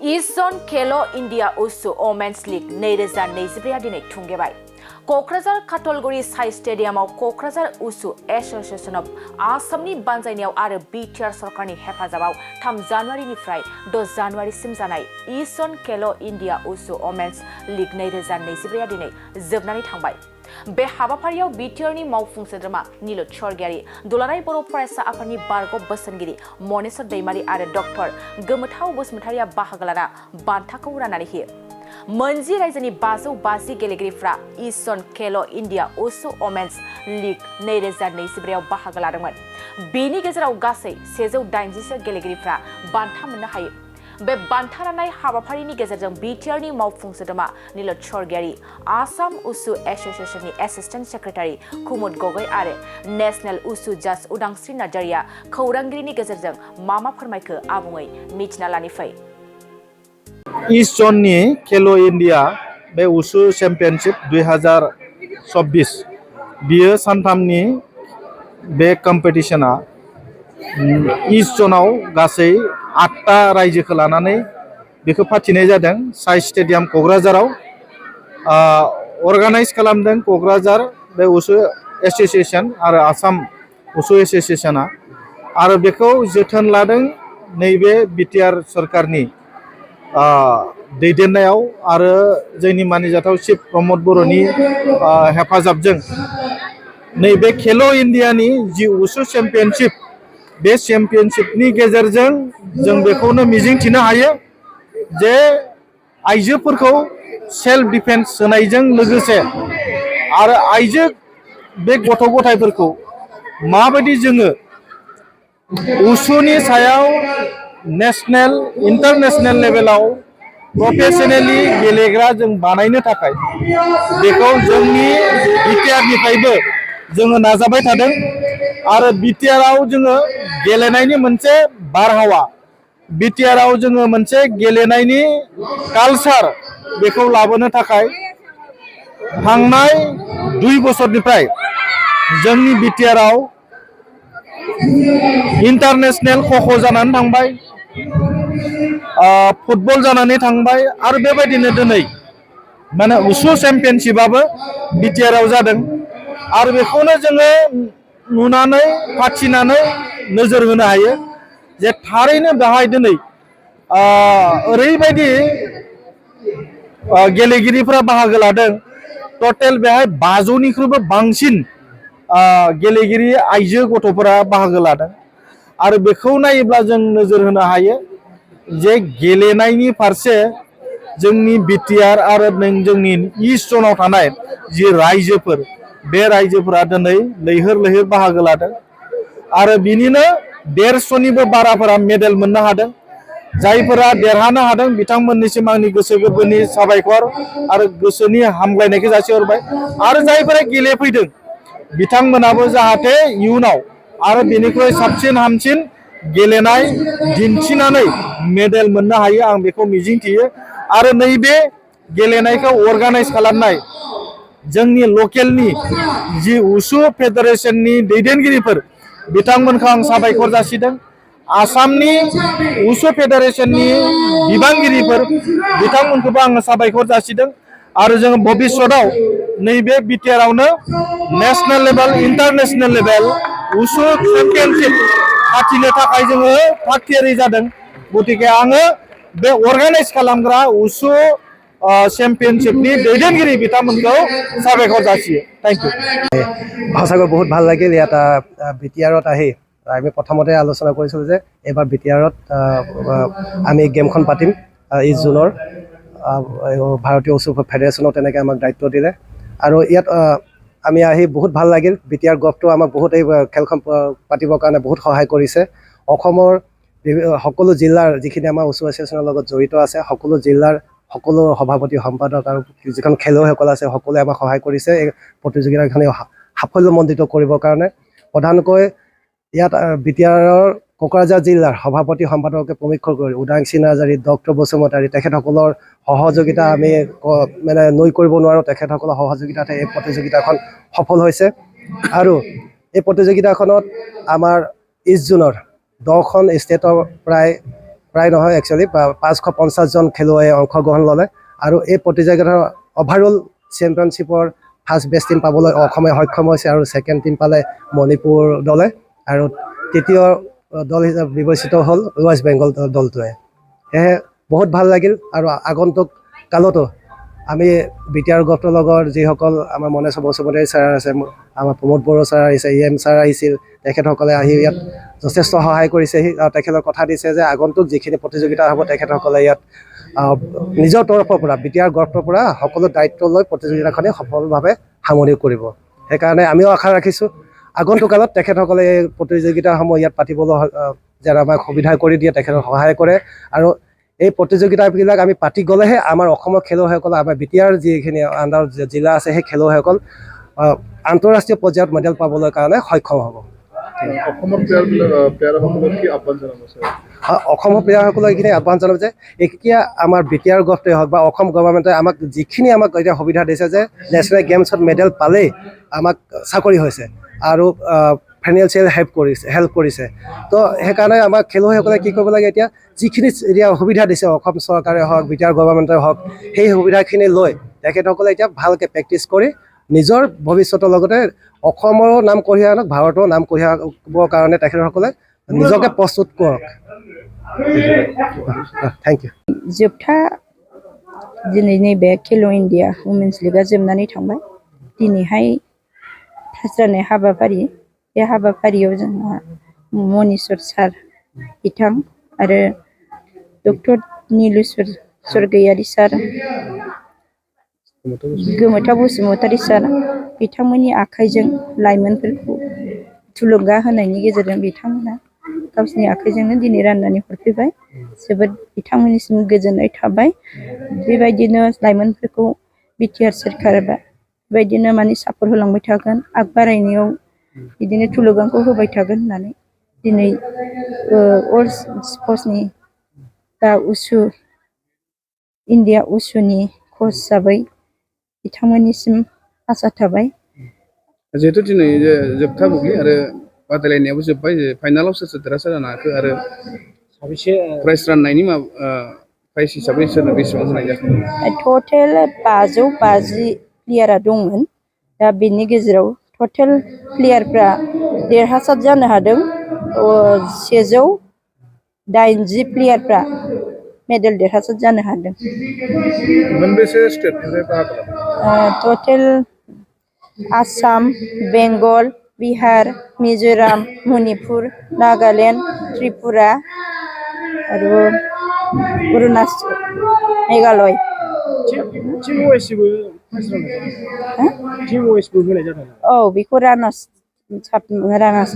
Eastern Khelo India Wushu Women's League 2024 दिनै थुंगेबाय क'क्राझार काटलगुरि साइ स्टेडियामाव क'क्राझार उसु एसोसिएशन अफ आसामनि बानजायनायाव आरो बिटिआर सरकारनि हेफाजाबाव 3 जानुवारिनिफ्राय 6 जानुवारिसिम जानाय ईस्टार्न खेलो इंडिया उसु वुमेन्स लीग 2024 दिनै जोबनानै थांबाय। बे हाबाफारियाव बिटिआरनि मावफुं सोद्रोमा नीलुत स्वर्गियारि, दुलाराय बर' फरायसा आफादनि बारग' बोसोनगिरि मनेस्वर दैमारि आरो डक्टर गोमोथाव बसुमतारिया बाहागो लाना बान्थाखौ राननानै होयो। मोनजि रायजोनि 550 गेलेगिरिफ्रा ईस्टार्न खेलो इंडिया वुशु वुमेन्स लीग 2024 आव बाहागो लादोंमोन। बेनि गेजेराव गासै 180 गेलेगिरिफ्रा बान्था मोननो हायो। बे बान्था राननाय हाबाफारिनि गेजेरजों बिटिआरनि मावफुं सोद्रोमा नीलुत स्वर्गियारि, आसाम वुशु एसोसिएशननि एसिस्टेन्ट सेक्रेटारि कुमुद गगৈ आरो नेशनेल वुशु जाज उदांस्रि नार्जारिया खौरांगिरिनि गेजेरजों मा फोरमायखो आबुङै मिथिना लानि फै। ईस्टार्ननि खेलो इंडिया बे वुशु चेम्पियनशिप 2024 बियो सानथामनि बे कम्पिटिशना ईस्टार्नआव गासै 8टा रायजोखौ लानानै बेखौ फाथिनाय जादों। साइ स्टेडियाम क'क्राझाराव अर्गानाइज खालामदों क'क्राझार बे वुशु एसोसिएशन आरो आसाम वुशु एसोसिएशना, आरो बेखौ जोथोन लादों नैबे बिटिआर सरकारनि दैदेननायाव आरो जोंनि मानिजाथाव चिफ प्रमद बर'नि हेफाजाबजों नैबे खेलो इंडियानि जि वुशु चेम्पियनशिप, बे चेम्पियनशिपनि गेजेरजों जों बेखौनो मिजिंथिनो हायो जे आइजोफोरखौ सेल्फ डिफेन्स होनायजों लोगोसे आरो आइजो बे गथ' गथायफोरखौ माबायदि जोङो वुशुनि सायाव नेशनेल इंटरनेशनल लेभेलाव प्रोफेशनेली गेलेग्रा जों बानायनो थाखाय बेखौ जोंनि बिटिआरनिफ्रायबो जोङो नाजाबाय थादों। आरो बिटिआरआव जोङो गेलेनायनि मोनसे बारहावा, बिटिआरआव जोङो मोनसे गेलेनायनि कालचार बेखौ लाबोनो थाखाय थांनाय 2 बोसोरनिफ्राय जोंनि बिटिआरआव इंटरनेशनल ख'ख' जानानै थांबाय, फुटबल जानानै थांबाय, आरो बेबायदिनो दिनै माने वुशु चेम्पियनशिपआबो बिटिआरआव जादों। आरो बेखौनो जोङो नुनानै फाथिनानै नोजोर होनो हायो जे थारैनो बेहाय दिनै ओरैबायदि गेलेगिरिफोरा बाहागो लादों। टटेल बेहाय 500निख्रुइबो बांसिन गेलेगिरि आइजो गथ'फोरा बाहागो लादों। आरो बेखौ नायोब्ला जों नोजोर होनो हायो जे गेलेनायनि फारसे जोंनि बिटिआर आरो जोंनि ईस्टार्नआव थानाय जि रायजोफोर, बे रायजोफोरा दिनै लैहोर लैहोर बाहागो लादों। आरो बिनिनो 150निबो बाराफोरा मेडेल मोननो हादों। जायफोरा देरहानो हादों बिथांमोननिसिम आंनि गोसो गोरबोनि साबायखर आरो गोसोनि हामग्लायनायखौ जासिहरबाय। आरो जायफोरा गेलेफैदों बिथांमोनाबो जाहाथे इयुनाव आरो बेनिख्रुइ साबसिन हामसिन गेलेनाय दिन्थिनानै मेडेल मोननो हायो, आं बेखौ मिजिंथियो। आरो नैबे गेलेनायखौ अर्गानाइज खालामनाय जोंनि लकेलनि जि वुशु फेडारेशननि दैदेनगिरिफोर बिथांमोनखौ आं साबायखर जासिदों। आसामनि वुशु फेडारेशननि बिबानगिरिफोर बिथांमोनखौबो आङो साबायखर जासिदों। आरो जों भबिष्यतआव नैबे बिटिआरआवनो national level, international level wushu championship फाथिनो थाखाय जोङो थागथियारि जादों। गतिके आङो बे अर्गानाइज खालामग्रा वुशु चेम्पियनशिपनि दैदेनगिरि बिथांमोनखौ साबायखर जासियो। Thank you. সঁচাকৈ বহুত ভাল লাগিল ইয়াত বিটিআৰত আহি। আমি প্ৰথমতে আলোচনা কৰিছিলোঁ যে এইবাৰ বিটিআৰত আমি গেমখন পাতিম 20 জুনৰ। ভাৰতীয় উচ্চ ফেডাৰেশ্যনত তেনেকৈ আমাক দায়িত্ব দিলে আৰু ইয়াত আমি আহি বহুত ভাল লাগিল। বিটিআৰ গভটো আমাক বহুত এই খেলখন পাতিবৰ কাৰণে বহুত সহায় কৰিছে। অসমৰ সকলো জিলাৰ যিখিনি আমাৰ উচ্চ এছ'চিয়েশ্যনৰ লগত জড়িত আছে, সকলো জিলাৰ সকলো সভাপতি সম্পাদক আৰু যিখন খেলুৱৈসকল আছে সকলোৱে আমাক সহায় কৰিছে এই প্ৰতিযোগিতাখনি সাফল্যমণ্ডিত কৰিবৰ কাৰণে। প্ৰধানকৈ ইয়াত বিটিআৰৰ কোকৰাঝাৰ জিলাৰ সভাপতি সম্পাদকে প্ৰমুখ্য কৰি উদাংশী নাৰ্জাৰী, ডক্টৰ বসুমতাৰী, তেখেতসকলৰ সহযোগিতা আমি মানে নৈ কৰিব নোৱাৰোঁ। তেখেতসকলৰ সহযোগিতাতে এই প্ৰতিযোগিতাখন সফল হৈছে। আৰু এই প্ৰতিযোগিতাখনত আমাৰ 20 জুনৰ 10খন ষ্টেটৰ প্ৰায় প্ৰায় নহয় একচুৱেলি 550জন খেলুৱৈয়ে অংশগ্ৰহণ ল'লে আৰু এই প্ৰতিযোগিতাৰ অভাৰঅল চেম্পিয়নশ্বিপৰ ফাৰ্ষ্ট বেষ্ট টিম পাবলৈ অসমে সক্ষম হৈছে আৰু ছেকেণ্ড টিম পালে মণিপুৰ দলে আৰু তৃতীয় দল হিচাপে বিবেচিত হ'ল ৱেষ্ট বেংগল দলটোৱে। সেয়েহে বহুত ভাল লাগিল আৰু আগন্তুক কালতো আমি বিটিআৰ গ্ৰুপটোৰ লগৰ যিসকল আমাৰ মনেশ বসুমতাৰী ছাৰ আছে, আমাৰ প্ৰমোদ বড়ো ছাৰ আহিছে, EM ছাৰ আহিছিল, তেখেতসকলে আহি ইয়াত যথেষ্ট সহায় কৰিছেহি আৰু তেখেতক কথা দিছে যে আগন্তুক যিখিনি প্ৰতিযোগিতা হ'ব তেখেতসকলে ইয়াত নিজৰ তৰফৰ পৰা বিটিআৰ গ্ৰুপটোৰ পৰা সকলো দায়িত্ব লৈ প্ৰতিযোগিতাখনি সফলভাৱে সামৰি কৰিব। সেইকাৰণে আমিও আশা ৰাখিছোঁ আগন্তুক কালত তেখেতসকলে এই প্ৰতিযোগিতাসমূহ ইয়াত পাতিবলৈ যেন আমাক সুবিধা কৰি দিয়ে, তেখেতক সহায় কৰে আৰু এই প্ৰতিযোগিতাবিলাক আমি পাতি গ'লেহে আমাৰ অসমৰ খেলুৱৈসকল আমাৰ বিটিআৰ যিখিনি আণ্ডাৰ জিলা আছে সেই খেলুৱৈসকল আন্তঃৰাষ্ট্ৰীয় পৰ্যায়ত মেডেল পাবলৈ কাৰণে সক্ষম হ'ব। অসমৰ প্লেয়াৰসকলক কি আহ্বান জনাব ছাৰ? অসমৰ প্লেয়াৰসকলক এইখিনি আহ্বান জনাব যে এতিয়া আমাৰ বিটিআৰ গ্ৰুপটোৱে হওক বা অসম গভৰ্ণমেণ্টে আমাক যিখিনি এতিয়া সুবিধা দিছে যে নেশ্যনেল গেমছত মেডেল পালেই আমাক চাকৰি হৈছে আৰু ফাইনেন্সিয়েল হেল্প কৰিছে। তো সেইকাৰণে আমাৰ খেলুৱৈসকলে কি কৰিব লাগে, এতিয়া যিখিনি এতিয়া সুবিধা দিছে অসম চৰকাৰে হওক বিটিআৰ গভৰ্ণমেণ্টে হওক সেই সুবিধাখিনি লৈ তেখেতসকলে এতিয়া ভালকৈ প্ৰেক্টিচ কৰি নিজৰ ভৱিষ্যতৰ লগতে অসমৰো নাম কঢ়িয়াই আনক, ভাৰতৰ নাম কঢ়িয়াবৰ কাৰণে তেখেতসকলে নিজকে প্ৰস্তুত কৰক। Thank you. जोबथा दिनै नैबे खेल' इन्डिया वुमेन्स लिगआ जोबनानै थांबाय। दिनैहाय फार्स्ट हाबाफारि, बे हाबाफारियाव जोंहा मनिस्वर सार बिथां आरो डक्टर नीलेश्वर स्वर्गयारी सार, गोमोथाव बसुमतारी सार बिथांमोननि आखाइजों लाइमोनफोरखौ थुलुंगा होनायनि गेजेरजों बिथांमोना गावसिनि आखाइजोंनो दिनै राननानै हरफैबाय। जोबोद बिथांमोननिसिम गोजोननाय थाबाय। बेबायदिनो लाइमोनफोरखौ बिटिआर सोरखारा बेबायदिनो माने सापर्ट होलांबाय थागोन, आग बारायनायाव बिदिनो थुलुंगाखौ होबाय थागोन होननानै दिनै वर्ल्ड स्पर्ट्सनि दा उसु इन्डिया उसुनि कच हिसाबै बिथांमोननिसिम आसा थाबाय। जिहेतु दिनै जोबथा बुब्लि आरो बादायलायनायाबो जोब्बाय, फाइनालाव सोर सोर देरहासार जानो हाखो आरो साबेसे प्राइज राननायनि प्राइज हिसाबै सोरनो बेसेबां होनाय जाखो? टटेल 550 प्लेयारा दंमोन। दा बेनि गेजेराव टटेल प्लेयारफ्रा देरहासार जानो हादों 180 प्लेयारफ्रा मेडेल देरहासार जानो हादों। मोनबेसे स्टेटनिफ्राय बाहागो लादों? टटेल आसाम, बेंगल, बिहार, मिज'राम, मणिपुर, नागालेण्ड, त्रिपुरा आरो अरुणाचल, मेघालय। औ, बेखौ रानार्स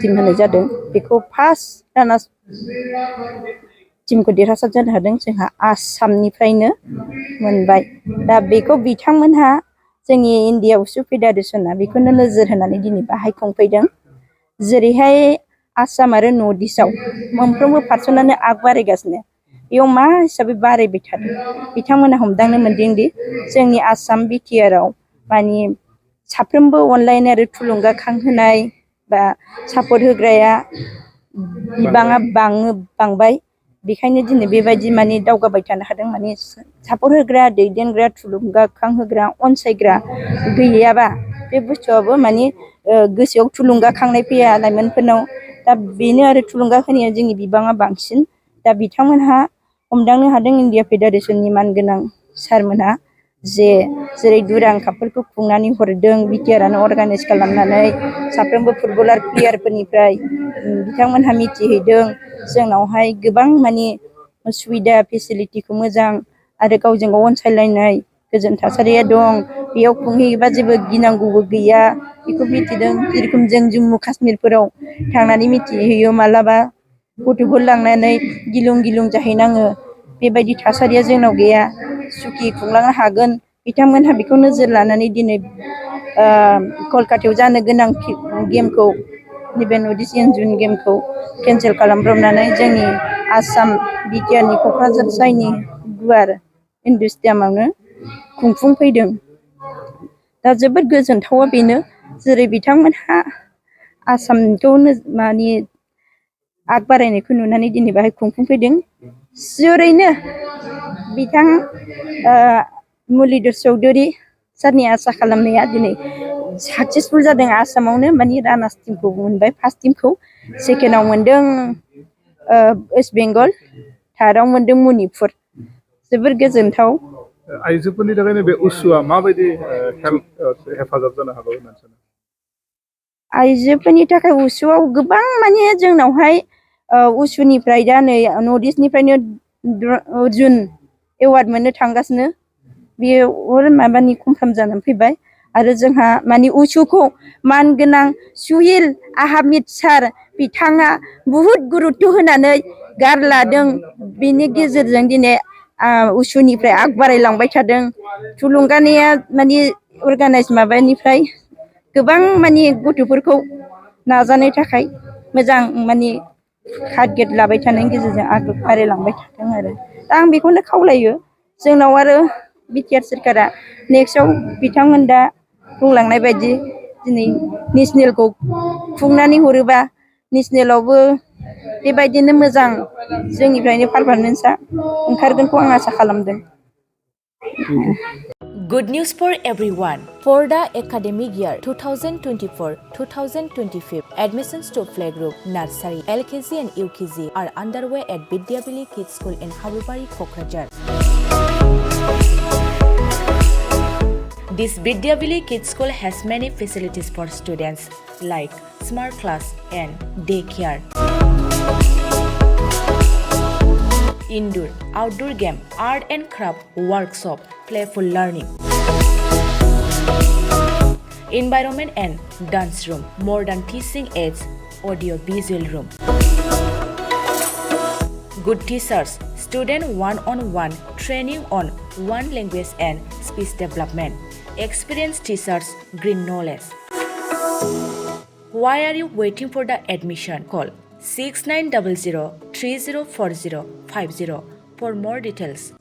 टिम होनाय जादों। बेखौ फार्स्ट रानार्स टिमखौ देरहासार जानो हादों जोंहा आसामनिफ्रायनो मोनबाय। दा बेखौ बिथांमोनहा जोंनि इन्डिया उसु फेडारेसना बेखौनो नोजोर होनानै दिनै बाहाय खुंफैदों। जेरैहाय आसाम आरो नर्थ इस्टआव मोनफ्रोमबो पार्सनानो आग बारायगासिनो, बेयाव मा हिसाबै बारायबाय थादों बिथांमोना हमदांनो मोन्दोंदि जोंनि आसाम बिटिआरआव माने साफ्रोमबो अनलायनाय आरो थुलुंगाखांहोनाय बा सापर्ट होग्राया बिबाङा बांबाय। बेखायनो दिनै बेबायदि माने दावगाबाय थानो हादों। माने सापर्ट होग्रा, दैदेनग्रा, थुलुंगाखांहोग्रा, अनसायग्रा गैयाबा बे बुस्थुआबो माने गोसोआव थुलुंगाखांनाय फैया लाइमोनफोरनाव। दा बेनो आरो थुलुंगा होनाया जोंनि बिबाङा बांसिन। दा बिथांमोनहा हमदांनो हादों इन्डिया फेडारेसननि मानगोनां सारमोनहा जे जेरै दुरां कापफोरखौ खुंनानै हरदों बिटिआरआनो अर्गानाइज खालामनानै साफ्रोमबो फुटबलार प्लेयारफोरनिफ्राय बिथांमोनहा मिथिहैदों जोंनावहाय गोबां माने सुबिदा फेसिलिटिखौ मोजां आरो गावजों गाव अनसायलायनाय गोजोन थासारिया दं, बेयाव खुंहैयोबा जेबो गिनांगौबो गैया बेखौ मिथिदों। जेरखम जों जम्मु काश्मीरफोराव थांनानै मिथिहैयो मालाबा गथ'फोर लांनानै गिलुं गिलुं जाहैनाङो, बेबायदि थासारिया जोंनाव गैया, सुखि खुंलांनो हागोन। बिथांमोनहा बेखौ नोजोर लानानै दिनै कलकातायाव जानो गोनां गेमखौ नैबे नर्थ इस्ट जुन गेमखौ केन्सेल खालामब्रबनानै जोंनि आसाम बिटिआरनि क'क्राझार जायनि गुवार इन्ड'र स्टेडियामावनो खुंफुंफैदों। दा जोबोद गोजोनथावा बेनो जेरै बिथांमोनहा आसामखौ माने आग बारायनायखौ नुनानै दिनै बाहाय खुंफुंफैदों। जोरैनो बिथां मुरलीधर चौधुरी सारनि आसा खालामनाया दिनै साक्सेसफुल जादों आसामावनो माने रानार्स टिमखौ मोनबाय फार्स्ट टिमखौ सेकेन्डआव मोनदों वेस्ट बेंगल थार्डआव मोनदों मणिपुर जोबोर गोजोनथाव आइजोफोरनि थाखाय नैबे उसुआ माबायदि हेफाजाब जानो हागौ होननानै सानो आइजोफोरनि थाखाय उसुआव गोबां माने जोंनावहाय उसुनिफ्राय दा नै नर्थ इस्टनिफ्रायनो अर्जुन एवार्ड मोननो थांगासिनो बेयो माबानि कनफार्म जानानै फैबाय आरो जोंहा माने उसुखौ मानगोनां सुहिल आहामिद सार बिथाङा बुहुद गुरुत्त होनानै गारलादों बेनि गेजेरजों दिनै उसुनिफ्राय आग बारायलांबाय थादों थुलुंगानाया माने अर्गानाइज माबानिफ्राय गोबां माने गथ'फोरखौ नाजानो थाखाय मोजां माने टारगेट लाबाय थानायनि गेजेरजों आग बारायलांबाय थादों आरो दा आं बेखौनो खावलायो जोंनाव आरो बिटिआर सोरखारा नेक्स्टआव बिथांमोन दा बुंलांनाय बायदि दिनै नेसनेलखौ खुंनानै हरोबा नेसनेलावबो बेबायदिनो मोजां जोंनिफ्रायनो पारफरमेन्सआ ओंखारगोनखौ आं आसा खालामदों Good news for everyone. For the academic year 2024-2025, admissions to playgroup, nursery, LKG and UKG are underway at Vidyavili Kids School in Habubari, Kokrajhar. This Vidyavili Kids School has many facilities for students like smart class and daycare. Indoor, outdoor game, art and craft workshop, playful learning. Environment and dance room, modern teaching aids, audio visual room. Good teachers, student one-on-one training on one language and speech development. Experienced teachers, green knowledge. Why are you waiting for the admission? Call 6900 304050 for more details.